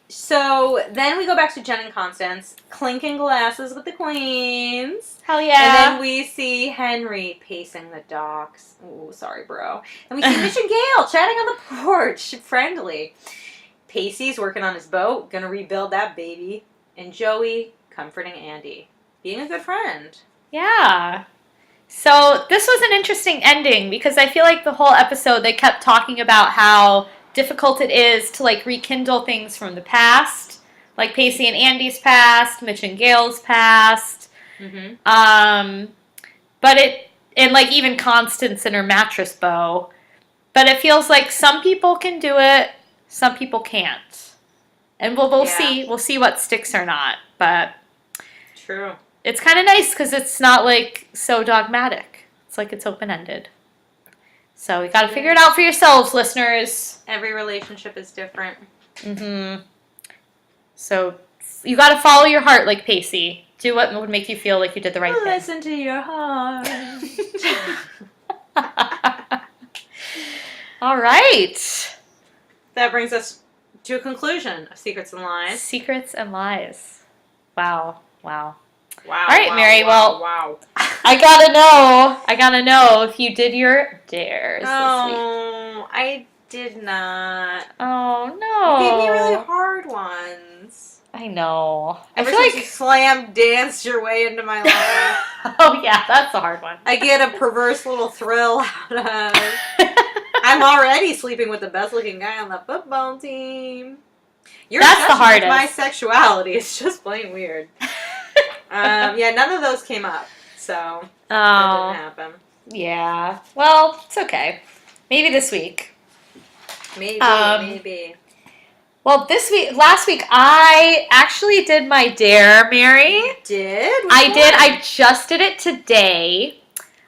So then we go back to Jen and Constance clinking glasses with the queens. Hell yeah. And then we see Henry pacing the docks. Oh, sorry, bro. And we see Mitch and Gail chatting on the porch, friendly. Pacey's working on his boat, gonna rebuild that baby. And Joey comforting Andie, being a good friend. Yeah. So this was an interesting ending because I feel like the whole episode they kept talking about how difficult it is to, like, rekindle things from the past, like Pacey and Andie's past, Mitch and Gail's past. Mm-hmm. And like even Constance and her mattress bow. But it feels like some people can do it, some people can't, and we'll see. We'll see what sticks or not. But true. It's kind of nice because it's not like so dogmatic. It's like it's open ended. So you got to figure it out for yourselves, listeners. Every relationship is different. Mm-hmm. So you got to follow your heart like Pacey. Do what would make you feel like you did the right thing. Listen to your heart. All right. That brings us to a conclusion of Secrets and Lies. Secrets and Lies. Wow. Wow. All right, wow, Mary. Wow. I gotta know if you did your dares this week. Oh, I did not. Oh no. You gave me really hard ones. I know. Ever I feel since like you slam danced your way into my life. Oh yeah, that's a hard one. I get a perverse little thrill out of. I'm already sleeping with the best looking guy on the football team. That's the hardest. My sexuality is just plain weird. Yeah, none of those came up, so that didn't happen. Yeah. Well, it's okay. Maybe this week. Maybe. Well, last week, I actually did my dare, Mary. You did? I did. I just did it today.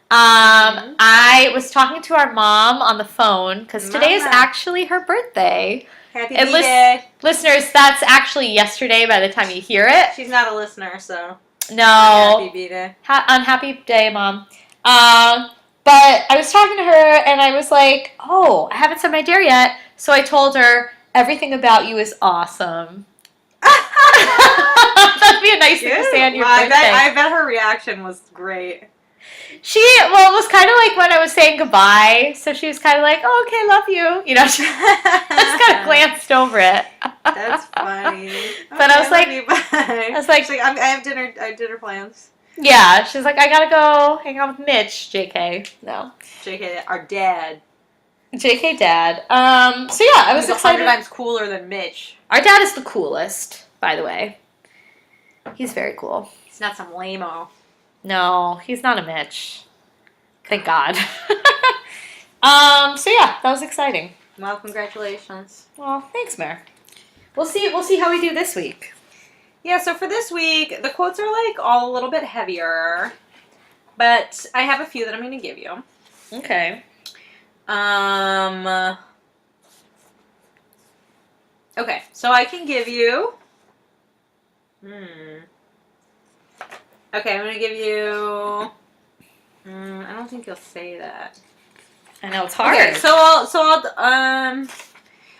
I was talking to our mom on the phone because today is actually her birthday. Happy birthday. Listeners, that's actually yesterday by the time you hear it. She's not a listener, so. No. Happy birthday. Unhappy day, Mom. But I was talking to her and I was like, oh, I haven't said my dare yet. So I told her, everything about you is awesome. That'd be a nice thing to say on your birthday. I bet her reaction was great. It was kind of like when I was saying goodbye. So she was kind of like, oh, okay, love you. You know, she just kind of glanced over it. That's funny. But I was like, She's like, I have dinner plans. Yeah, she's like, I gotta go hang out with Mitch, JK. No. JK, our dad. JK dad. So yeah, I was excited. 100 times cooler than Mitch. Our dad is the coolest, by the way. He's very cool. He's not some lame-o. No, he's not a Mitch. Thank God. So yeah, that was exciting. Well, congratulations. Well, thanks, Mare. We'll see how we do this week. Yeah, so for this week, the quotes are like all a little bit heavier, but I have a few that I'm going to give you. Okay. Okay, so I can give you. Okay, I'm going to give you. I don't think you'll say that. I know it's hard. Okay, so I'll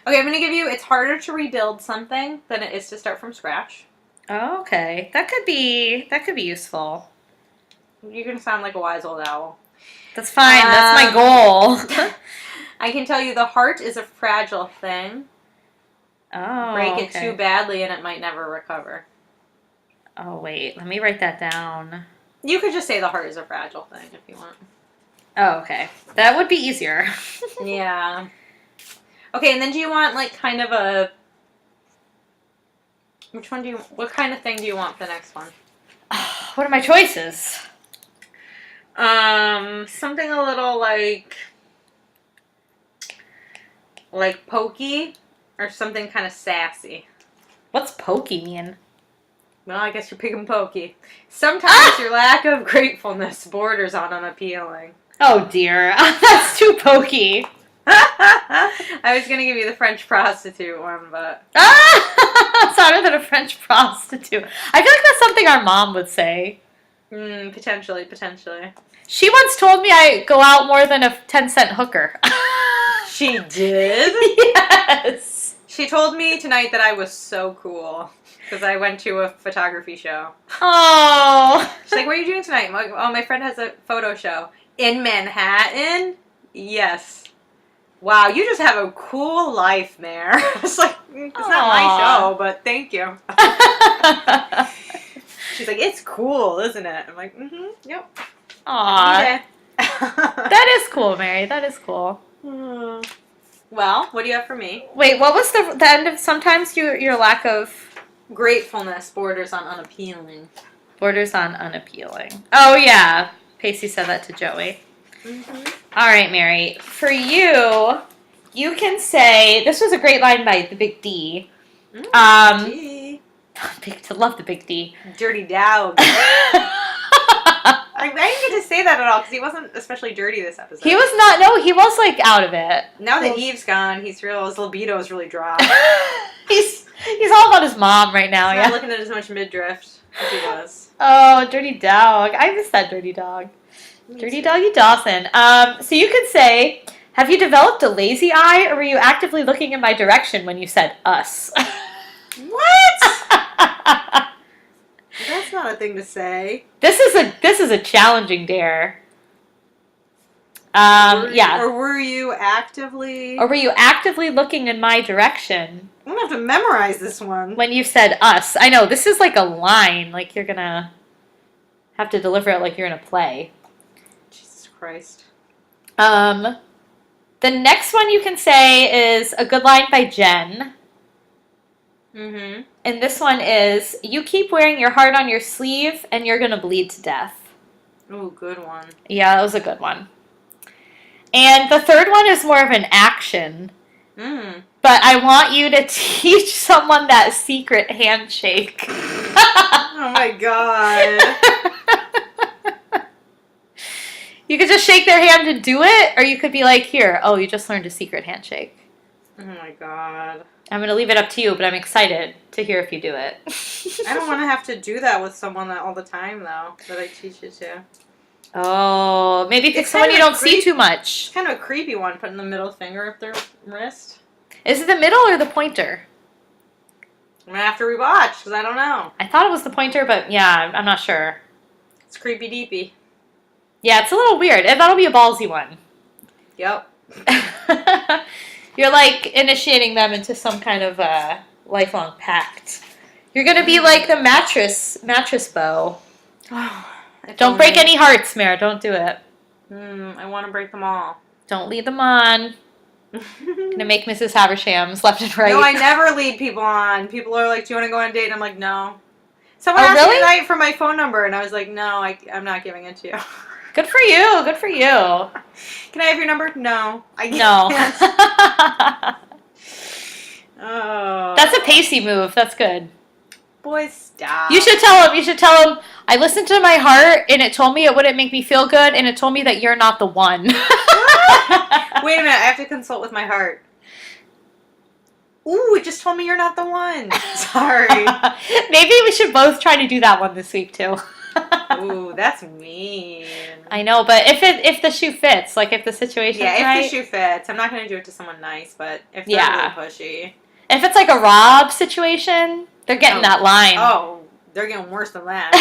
okay, I'm going to give you. It's harder to rebuild something than it is to start from scratch. Oh, okay. That could be useful. You're going to sound like a wise old owl. That's fine. That's my goal. I can tell you the heart is a fragile thing. Oh, Break it okay. too badly and it might never recover. Oh, wait. Let me write that down. You could just say the heart is a fragile thing if you want. Oh, okay. That would be easier. Yeah. Okay, and then do you want like kind of a... What kind of thing do you want for the next one? What are my choices? Something a little like pokey or something kind of sassy. What's pokey mean? Well, I guess you're picking pokey. Sometimes your lack of gratefulness borders on unappealing. Oh, dear. That's too pokey. I was going to give you the French prostitute one, but... Sounded than a French prostitute. I feel like that's something our mom would say. Potentially. She once told me I go out more than a 10-cent hooker. She did? Yes. She told me tonight that I was so cool because I went to a photography show. Oh. She's like, what are you doing tonight? I'm like, oh, my friend has a photo show. In Manhattan? Yes. Wow, you just have a cool life, Mare. It's like, it's not my show, but thank you. She's like, it's cool, isn't it? I'm like, yep. Aw. Okay. That is cool, Mary. That is cool. Well, what do you have for me? Wait, what was the end of sometimes your lack of... Gratefulness borders on unappealing. Borders on unappealing. Oh, yeah. Pacey said that to Joey. All right, Mary. For you, you can say... This was a great line by the Big D. D. Love the Big D. Dirty dog. I didn't get to say that at all because he wasn't especially dirty this episode. He was not... No, he was, like, out of it. Now that Eve's gone, his libido is really dry. He's all about his mom right now, He's yeah. not looking at as much midriff as he was. Oh, dirty dog. I miss that dirty dog. Dirty doggy Dawson. So you could say, have you developed a lazy eye, or were you actively looking in my direction when you said us? What? That's not a thing to say. This is a challenging dare. Yeah. Or were you actively... Or were you actively looking in my direction? I'm going to have to memorize this one. When you said us. I know, this is like a line. Like you're going to have to deliver it like you're in a play. Jesus Christ. The next one you can say is a good line by Jen. Mm-hmm. And this one is, you keep wearing your heart on your sleeve and you're going to bleed to death. Ooh, good one. Yeah, that was a good one. And the third one is more of an action. But I want you to teach someone that secret handshake. Oh my God. You could just shake their hand and do it, or you could be like, here, oh, you just learned a secret handshake. Oh my God. I'm going to leave it up to you, but I'm excited to hear if you do it. I don't want to have to do that with someone all the time, though, that I teach you to. Oh, maybe pick It's someone you kind of don't see too much. It's kind of a creepy one, putting the middle finger up their wrist. Is it the middle or the pointer? I'm going to have to rewatch, because I don't know. I thought it was the pointer, but yeah, I'm not sure. It's creepy deepy. Yeah, it's a little weird. And that'll be a ballsy one. Yep. You're like initiating them into some kind of lifelong pact. You're going to be like the mattress bow. Don't break any hearts, Mare. Don't do it. I want to break them all. Don't lead them on. Gonna make Mrs. Havershams left and right. No, I never lead people on. People are like, do you want to go on a date? And I'm like, no. Someone Oh, asked really? me tonight for my phone number, and I was like, no, I'm not giving it to you. Good for you. Good for you. Can I have your number? No. I No. can't. Oh. That's a Pacey move. That's good. Boys, stop. You should tell him, I listened to my heart and it told me it wouldn't make me feel good and it told me that you're not the one. Wait a minute, I have to consult with my heart. Ooh, it just told me you're not the one. Sorry. Maybe we should both try to do that one this week too. Ooh, that's mean. I know, but if the shoe fits, like if the situation's Yeah, if right. the shoe fits. I'm not going to do it to someone nice, but if they're Yeah. really pushy. If it's like a Rob situation, they're getting that line. Oh, they're getting worse than that.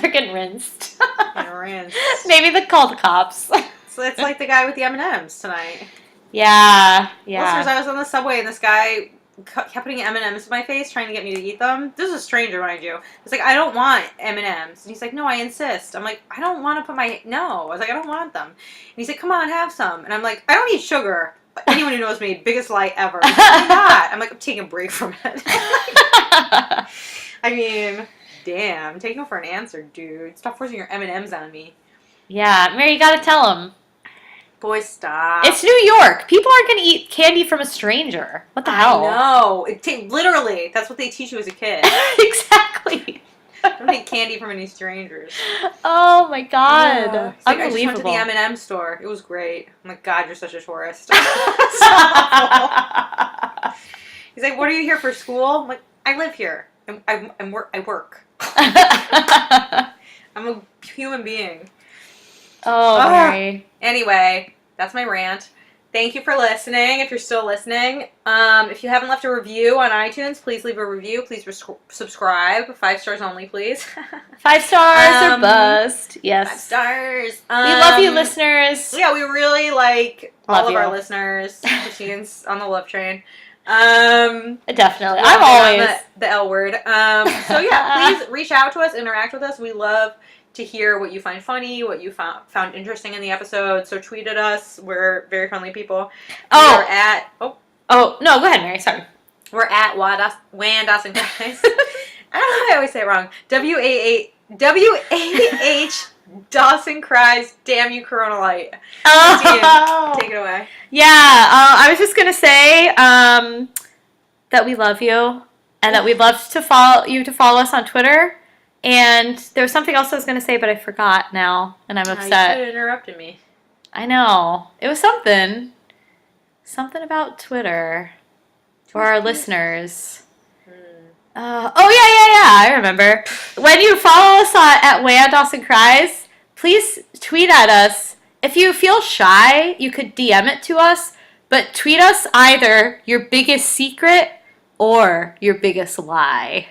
They're getting rinsed. Getting rinsed. Maybe they call the cops. So it's like the guy with the M&Ms tonight. Yeah. Listeners, I was on the subway and this guy kept putting M&Ms in my face, trying to get me to eat them. This is a stranger, mind you. It's like, I don't want M&Ms. And he's like, no, I insist. I'm like, I don't want to put my... No. I was like, I don't want them. And he's like, come on, have some. And I'm like, I don't eat sugar. Anyone who knows me, biggest lie ever. He's like, why not? I'm like, I'm taking a break from it. I mean, damn. Take no for an answer, dude. Stop forcing your M&Ms on me. Yeah, Mary, you gotta tell them. Boys, stop. It's New York. People aren't gonna eat candy from a stranger. What the hell? No. Literally. That's what they teach you as a kid. Exactly. Don't take candy from any strangers. Oh my god. He's like, I just went to Unbelievable. the M&M store. It was great. I'm like, God, you're such a tourist. He's like, what are you here for, school? I'm like, I live here. I work. I'm a human being. Oh, Mary. Anyway, that's my rant. Thank you for listening, if you're still listening. If you haven't left a review on iTunes, please leave a review. Please subscribe. 5 stars only, please. 5 stars or bust. Yes. 5 stars. We love you, listeners. Yeah, we really like all Love of you. our listeners. Christine's on the love train. Definitely. Well, I'm always. on the L word. So yeah, please reach out to us, interact with us. We love to hear what you find funny, what you found interesting in the episode. So tweet at us. We're very friendly people. Oh. We're at Oh, no, go ahead, Mary. Sorry. we're at Wan Dawson Cries. I don't know why I always say it wrong. WAH Dawson Cries. Damn you, Corona Light. Oh. Take it away. Yeah, I was just going to say that we love you and that we'd love to follow us on Twitter. And there was something else I was going to say, but I forgot now, and I'm You upset. should have interrupted me. I know. It was something. Something about Twitter. For our listeners. Oh, yeah, I remember. When you follow us at Wan Dawson Cries, please tweet at us. If you feel shy, you could DM it to us, but tweet us either your biggest secret or your biggest lie.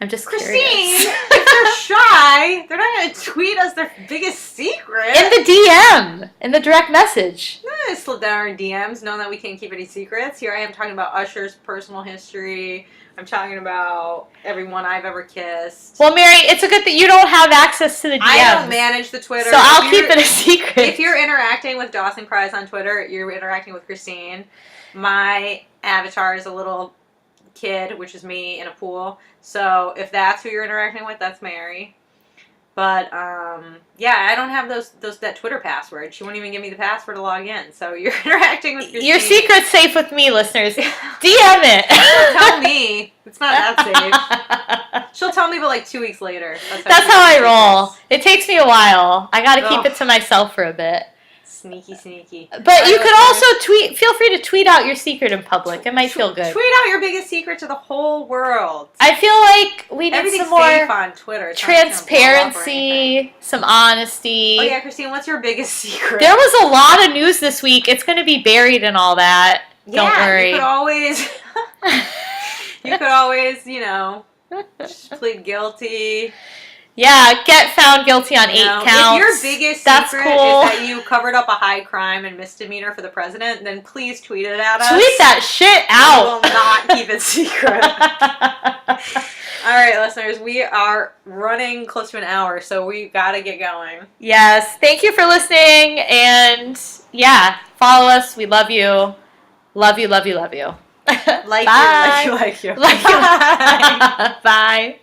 I'm just Christine, curious. if they're shy, they're not going to tweet us their biggest secret. In the DM, in the direct message. I'm going to slip down our DMs, knowing that we can't keep any secrets. Here I am talking about Usher's personal history. I'm talking about everyone I've ever kissed. Well, Mary, it's a good thing you don't have access to the DMs. I don't manage the Twitter. So I'll keep it a secret. If you're interacting with Dawson Cries on Twitter, you're interacting with Christine. My avatar is a little kid, which is me in a pool. So if that's who you're interacting with, that's Mary. But yeah, I don't have that Twitter password. She won't even give me the password to log in. So you're interacting with Christine. Your secret's safe with me, listeners. DM it. She'll tell me. It's not that safe. She'll tell me, but like 2 weeks later. That's how I roll. It takes me a while. I gotta keep it to myself for a bit. Sneaky. But you could also feel free to tweet out your secret in public. It might feel good. Tweet out your biggest secret to the whole world. I feel like we need Everything's some more safe on Twitter. It's not gonna blow up or transparency, anything. some honesty. Oh yeah, Christine, what's your biggest secret? There was a lot of news this week. It's going to be buried in all that. Don't worry. You could always, just plead guilty. Yeah, get found guilty on 8 counts. If your biggest secret is that you covered up a high crime and misdemeanor for the president, then please tweet it at us. Tweet that shit out. We will not keep it secret. All right, listeners, we are running close to an hour, so we got to get going. Yes, thank you for listening, and yeah, follow us. We love you. Love you. Like Bye. you. Like you. Bye.